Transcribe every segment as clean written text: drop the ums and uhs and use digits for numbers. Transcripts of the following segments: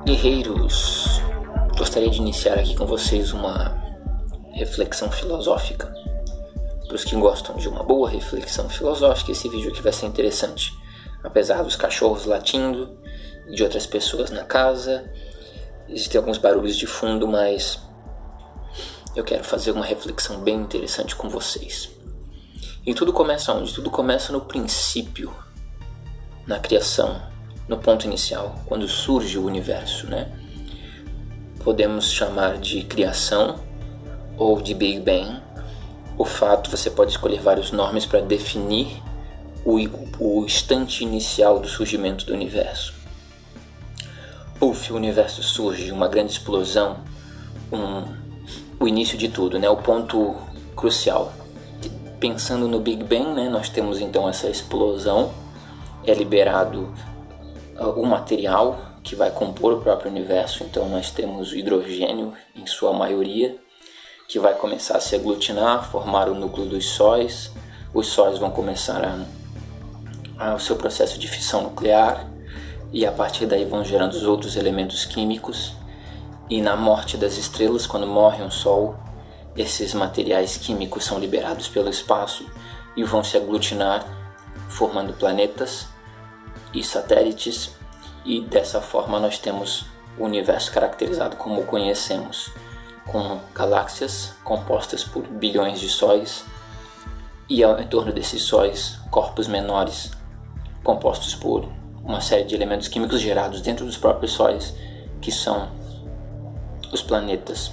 Guerreiros, gostaria de iniciar aqui com vocês uma reflexão filosófica. Para os que gostam de uma boa reflexão filosófica, esse vídeo aqui vai ser interessante. Apesar dos cachorros latindo e de outras pessoas na casa, existem alguns barulhos de fundo, mas eu quero fazer uma reflexão bem interessante com vocês. E tudo começa onde? Tudo começa no princípio, na criação, no ponto inicial, quando surge o universo, né? Podemos chamar de criação ou de Big Bang. O fato, você pode escolher vários nomes para definir o instante inicial do surgimento do universo. O universo surge, uma grande explosão, o início de tudo, né? O ponto crucial. Pensando no Big Bang, né? Nós temos então essa explosão, é liberado o material que vai compor o próprio universo. Então nós temos o hidrogênio em sua maioria, que vai começar a se aglutinar, formar o núcleo dos sóis. Os sóis vão começar o seu processo de fissão nuclear, e a partir daí vão gerando os outros elementos químicos. E na morte das estrelas, quando morre um sol, esses materiais químicos são liberados pelo espaço e vão se aglutinar, formando planetas e satélites, e dessa forma nós temos o universo caracterizado como o conhecemos, com galáxias compostas por bilhões de sóis, e ao entorno desses sóis, corpos menores compostos por uma série de elementos químicos gerados dentro dos próprios sóis, que são os planetas.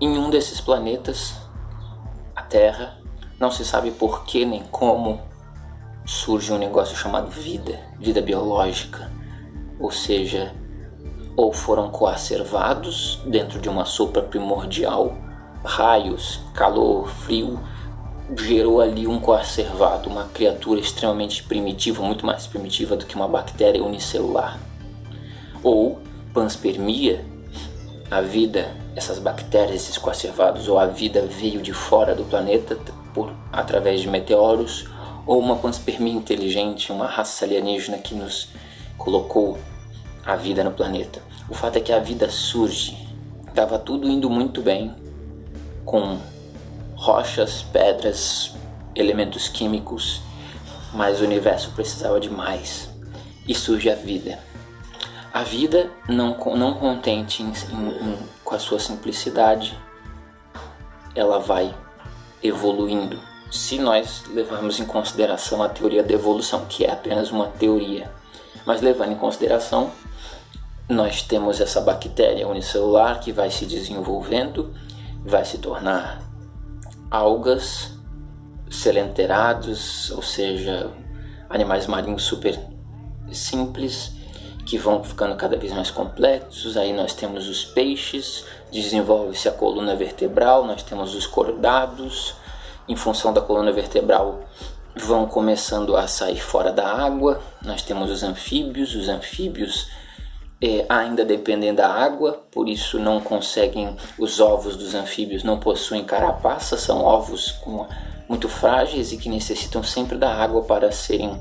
Em um desses planetas, a Terra, não se sabe por que nem como surge um negócio chamado vida biológica, ou seja, ou foram coacervados dentro de uma sopa primordial, raios, calor, frio, gerou ali um coacervado, uma criatura extremamente primitiva, muito mais primitiva do que uma bactéria unicelular. Ou panspermia, a vida, essas bactérias, esses coacervados, ou a vida veio de fora do planeta através de meteoros, ou uma panspermia inteligente, uma raça alienígena que nos colocou a vida no planeta. O fato é que a vida surge, estava tudo indo muito bem, com rochas, pedras, elementos químicos, mas o universo precisava de mais, e surge a vida. A vida, não contente com a sua simplicidade, ela vai evoluindo. Se nós levarmos em consideração a teoria da evolução, que é apenas uma teoria, mas levando em consideração, nós temos essa bactéria unicelular que vai se desenvolvendo, vai se tornar algas, selenterados, ou seja, animais marinhos super simples, que vão ficando cada vez mais complexos. Aí nós temos os peixes, desenvolve-se a coluna vertebral, nós temos os cordados. Em função da coluna vertebral, vão começando a sair fora da água. Nós temos os anfíbios ainda dependem da água, por isso não conseguem, os ovos dos anfíbios não possuem carapaça, são ovos muito frágeis e que necessitam sempre da água para serem,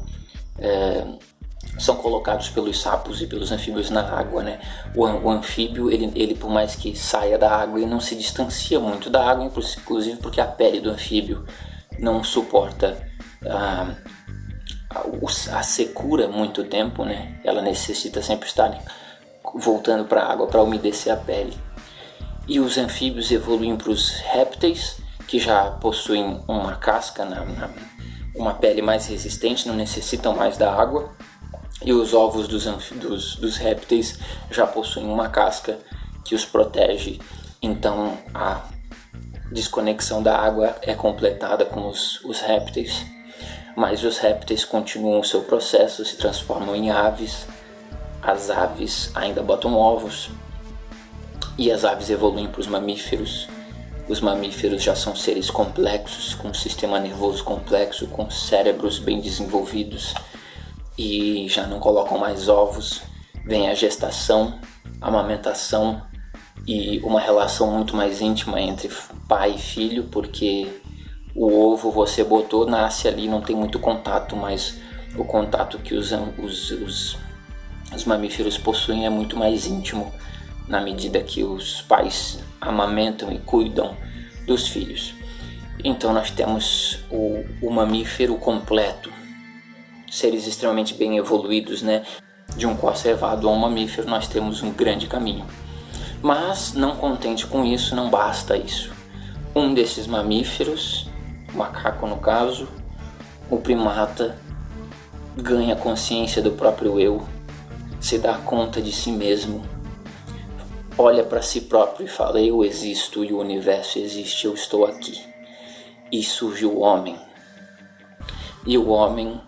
são colocados pelos sapos e pelos anfíbios na água, né? O anfíbio, ele por mais que saia da água, ele não se distancia muito da água, inclusive porque a pele do anfíbio não suporta a secura muito tempo, né? Ela necessita sempre estar voltando para a água para umedecer a pele. E os anfíbios evoluem para os répteis, que já possuem uma casca, uma pele mais resistente, não necessitam mais da água. E os ovos dos répteis já possuem uma casca que os protege, então a desconexão da água é completada com os répteis. Mas os répteis continuam o seu processo, se transformam em aves. As aves ainda botam ovos, e as aves evoluem para os mamíferos. Os mamíferos já são seres complexos, com um sistema nervoso complexo, com cérebros bem desenvolvidos, e já não colocam mais ovos. Vem a gestação, a amamentação e uma relação muito mais íntima entre pai e filho, porque o ovo você botou, nasce ali, não tem muito contato, mas o contato que os os mamíferos possuem é muito mais íntimo, na medida que os pais amamentam e cuidam dos filhos. Então nós temos o mamífero completo, seres extremamente bem evoluídos, né? De um conservado a um mamífero nós temos um grande caminho. Mas não contente com isso, não basta isso. Um desses mamíferos, o macaco no caso, o primata, ganha consciência do próprio eu, se dá conta de si mesmo, olha para si próprio e fala: eu existo e o universo existe, eu estou aqui. E surge o homem. E o homem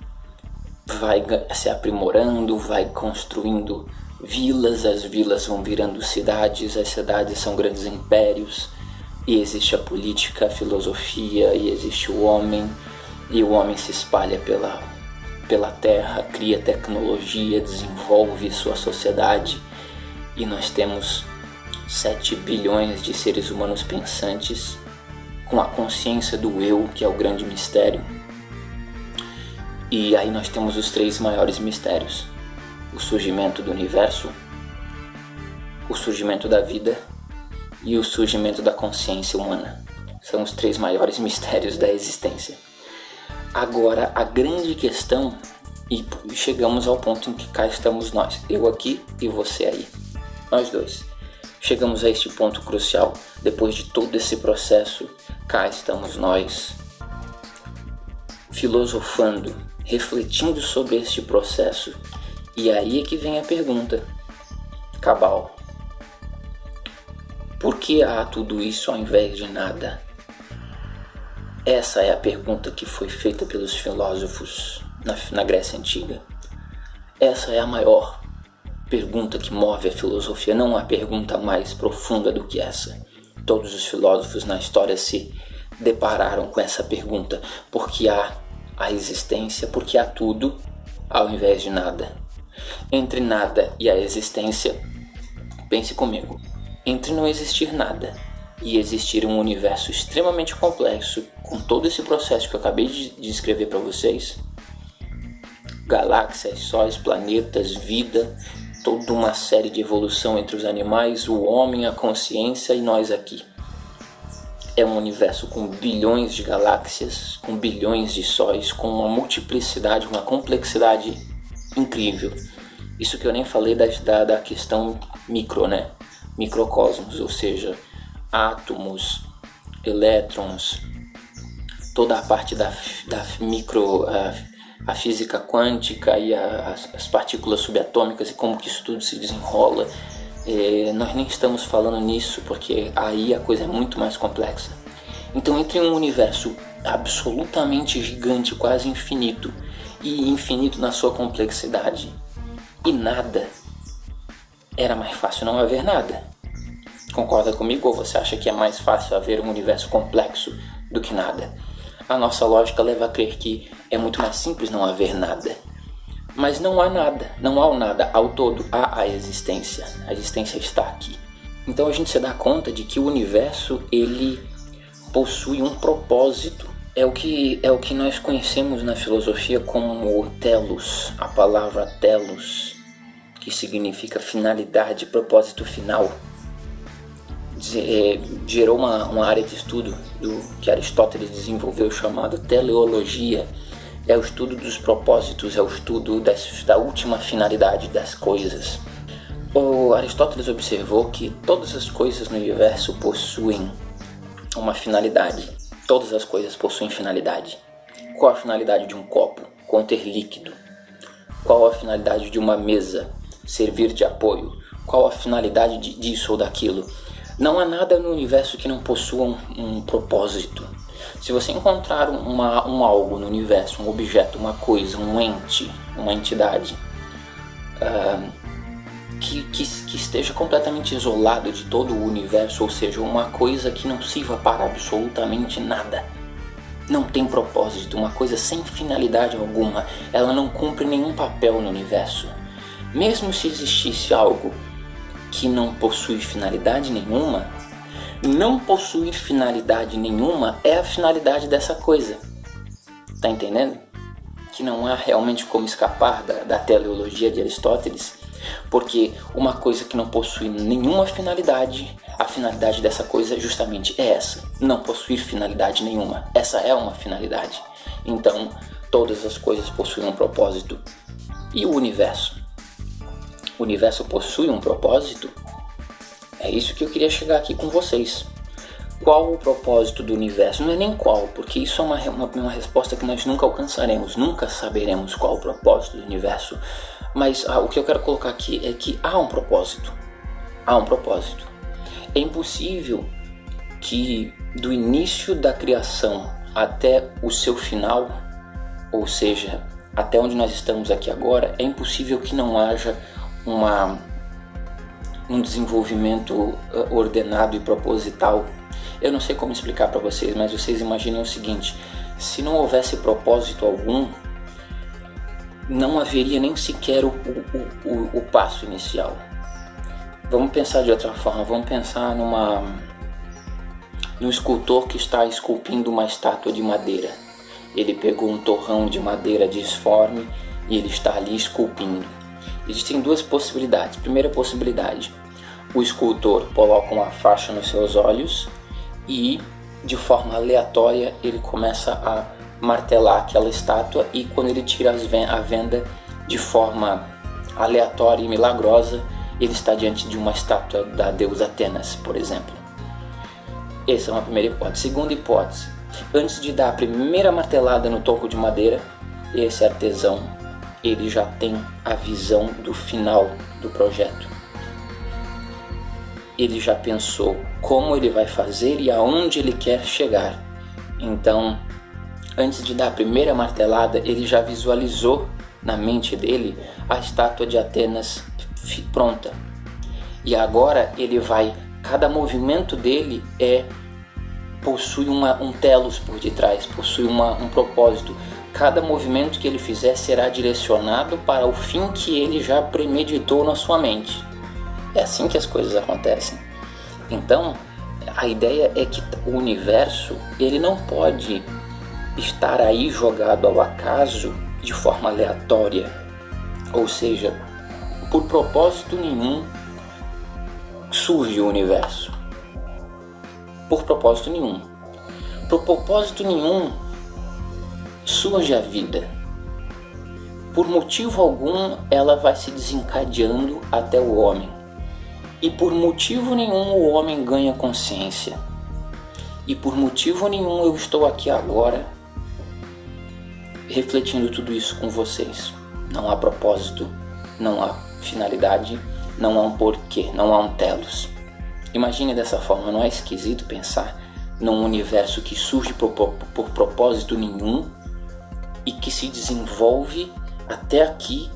vai se aprimorando, vai construindo vilas, as vilas vão virando cidades, as cidades são grandes impérios, e existe a política, a filosofia, e existe o homem, e o homem se espalha pela terra, cria tecnologia, desenvolve sua sociedade, e nós temos 7 bilhões de seres humanos pensantes, com a consciência do eu, que é o grande mistério. E aí nós temos os 3 maiores mistérios: o surgimento do universo, o surgimento da vida e o surgimento da consciência humana. São os 3 maiores mistérios da existência. Agora, a grande questão, e chegamos ao ponto em que cá estamos nós, eu aqui e você aí, nós dois. Chegamos a este ponto crucial, depois de todo esse processo, cá estamos nós, filosofando, refletindo sobre este processo. E aí é que vem a pergunta cabal: por que há tudo isso ao invés de nada? Essa é a pergunta que foi feita pelos filósofos na Grécia Antiga. Essa é a maior pergunta que move a filosofia. Não há pergunta mais profunda do que essa. Todos os filósofos na história se depararam com essa pergunta: por que há a existência, por que há tudo ao invés de nada? Entre nada e a existência, pense comigo, entre não existir nada e existir um universo extremamente complexo, com todo esse processo que eu acabei de descrever para vocês, galáxias, sóis, planetas, vida, toda uma série de evolução entre os animais, o homem, a consciência e nós aqui. É um universo com bilhões de galáxias, com bilhões de sóis, com uma multiplicidade, uma complexidade incrível. Isso que eu nem falei da questão micro, né? Microcosmos, ou seja, átomos, elétrons, toda a parte da micro, a física quântica e as partículas subatômicas e como que isso tudo se desenrola. Nós nem estamos falando nisso, porque aí a coisa é muito mais complexa. Então, entre um universo absolutamente gigante, quase infinito, e infinito na sua complexidade, e nada, era mais fácil não haver nada. Concorda comigo, ou você acha que é mais fácil haver um universo complexo do que nada? A nossa lógica leva a crer que é muito mais simples não haver nada. Mas não há nada, não há o nada, ao todo há a existência está aqui. Então a gente se dá conta de que o universo, ele possui um propósito. É o que nós conhecemos na filosofia como telos, a palavra telos, que significa finalidade, propósito final. Gerou uma área de estudo que Aristóteles desenvolveu, chamada teleologia. É o estudo dos propósitos, é o estudo da última finalidade das coisas. O Aristóteles observou que todas as coisas no universo possuem uma finalidade. Todas as coisas possuem finalidade. Qual a finalidade de um copo? Conter líquido. Qual a finalidade de uma mesa? Servir de apoio. Qual a finalidade disso ou daquilo? Não há nada no universo que não possua um propósito. Se você encontrar um algo no universo, um objeto, uma coisa, um ente, uma entidade que esteja completamente isolado de todo o universo, ou seja, uma coisa que não sirva para absolutamente nada, não tem propósito, uma coisa sem finalidade alguma, ela não cumpre nenhum papel no universo. Mesmo se existisse algo que não possui finalidade nenhuma, não possuir finalidade nenhuma é a finalidade dessa coisa. Tá entendendo? Que não há realmente como escapar da teleologia de Aristóteles. Porque uma coisa que não possui nenhuma finalidade, a finalidade dessa coisa justamente é essa, não possuir finalidade nenhuma. Essa é uma finalidade. Então, todas as coisas possuem um propósito. E o universo? O universo possui um propósito? É isso que eu queria chegar aqui com vocês. Qual o propósito do universo? Não é nem qual, porque isso é uma resposta que nós nunca alcançaremos, nunca saberemos qual o propósito do universo. Mas o que eu quero colocar aqui é que há um propósito. Há um propósito. É impossível que do início da criação até o seu final, ou seja, até onde nós estamos aqui agora, é impossível que não haja um desenvolvimento ordenado e proposital. Eu não sei como explicar para vocês, mas vocês imaginem o seguinte: se não houvesse propósito algum, não haveria nem sequer o passo inicial. Vamos pensar de outra forma, vamos pensar num escultor que está esculpindo uma estátua de madeira. Ele pegou um torrão de madeira disforme e ele está ali esculpindo. Existem duas possibilidades. Primeira possibilidade: o escultor coloca uma faixa nos seus olhos e, de forma aleatória, ele começa a martelar aquela estátua, e quando ele tira a venda de forma aleatória e milagrosa, ele está diante de uma estátua da deusa Atenas, por exemplo. Essa é uma primeira hipótese. Segunda hipótese: antes de dar a primeira martelada no toco de madeira, esse artesão ele já tem a visão do final do projeto. Ele já pensou como ele vai fazer e aonde ele quer chegar. Então, antes de dar a primeira martelada, ele já visualizou na mente dele a estátua de Atenas pronta. E agora ele vai, cada movimento dele possui um telos por detrás, possui um propósito. Cada movimento que ele fizer será direcionado para o fim que ele já premeditou na sua mente. É assim que as coisas acontecem. Então, a ideia é que o universo ele não pode estar aí jogado ao acaso de forma aleatória. Ou seja, por propósito nenhum surge o universo. Por propósito nenhum. Por propósito nenhum surge a vida. Por motivo algum ela vai se desencadeando até o homem. E por motivo nenhum o homem ganha consciência. E por motivo nenhum eu estou aqui agora refletindo tudo isso com vocês. Não há propósito, não há finalidade, não há um porquê, não há um telos. Imagine dessa forma, não é esquisito pensar num universo que surge por propósito nenhum e que se desenvolve até aqui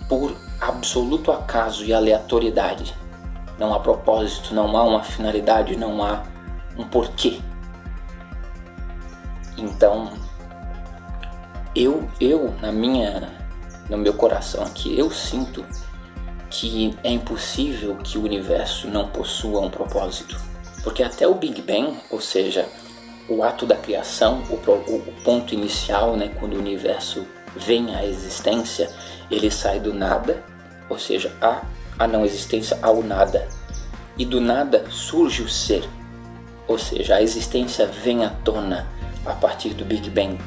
por absoluto acaso e aleatoriedade. Não há propósito, não há uma finalidade, não há um porquê. Então, no meu coração aqui, eu sinto que é impossível que o universo não possua um propósito. Porque até o Big Bang, ou seja, o ato da criação, o ponto inicial, né, quando o universo vem à existência, ele sai do nada, ou seja, a não existência ao nada. E do nada surge o ser, ou seja, a existência vem à tona a partir do Big Bang.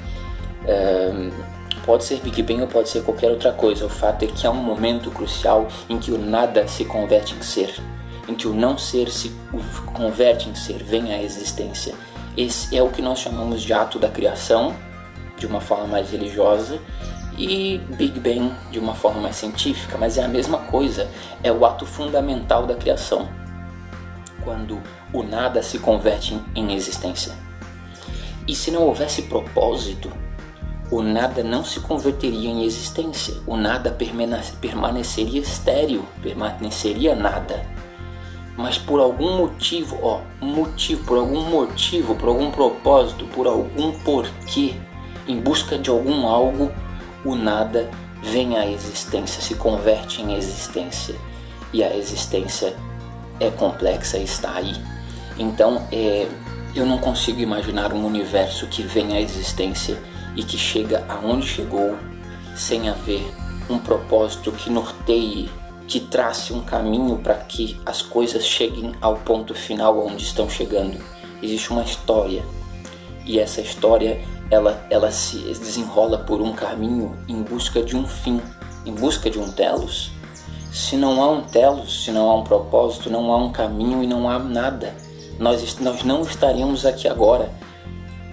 Pode ser Big Bang ou pode ser qualquer outra coisa. O fato é que há um momento crucial em que o nada se converte em ser, em que o não ser se converte em ser, vem à existência. Esse é o que nós chamamos de ato da criação, de uma forma mais religiosa, e Big Bang de uma forma mais científica, mas é a mesma coisa, é o ato fundamental da criação, quando o nada se converte em existência. E se não houvesse propósito, o nada não se converteria em existência, o nada permaneceria estéril, permaneceria nada. Mas por algum motivo, por algum propósito, por algum porquê, em busca de algum algo, o nada vem à existência, se converte em existência. E a existência é complexa e está aí. Então, eu não consigo imaginar um universo que vem à existência e que chega aonde chegou sem haver um propósito que norteie, que trace um caminho para que as coisas cheguem ao ponto final onde estão chegando. Existe uma história, e essa história ela se desenrola por um caminho em busca de um fim, em busca de um telos. Se não há um telos, se não há um propósito, não há um caminho e não há nada. Nós não estaríamos aqui agora,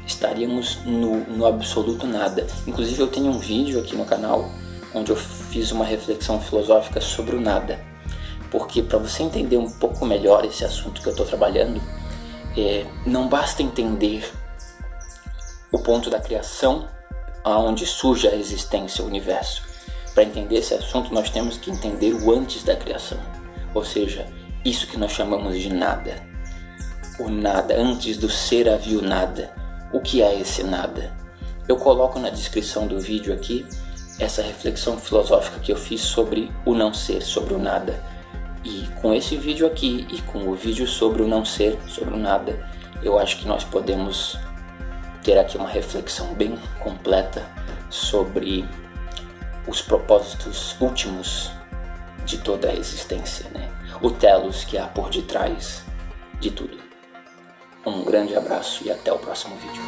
estaríamos no absoluto nada. Inclusive eu tenho um vídeo aqui no canal onde eu fiz uma reflexão filosófica sobre o nada, porque para você entender um pouco melhor esse assunto que eu estou trabalhando, não basta entender o ponto da criação, aonde surge a existência, o universo. Para entender esse assunto nós temos que entender o antes da criação, ou seja, isso que nós chamamos de nada. O nada, antes do ser havia o nada. O que é esse nada? Eu coloco na descrição do vídeo aqui essa reflexão filosófica que eu fiz sobre o não ser, sobre o nada. E com esse vídeo aqui e com o vídeo sobre o não ser, sobre o nada, eu acho que nós podemos ter aqui uma reflexão bem completa sobre os propósitos últimos de toda a existência, né? O telos que há por detrás de tudo. Um grande abraço e até o próximo vídeo.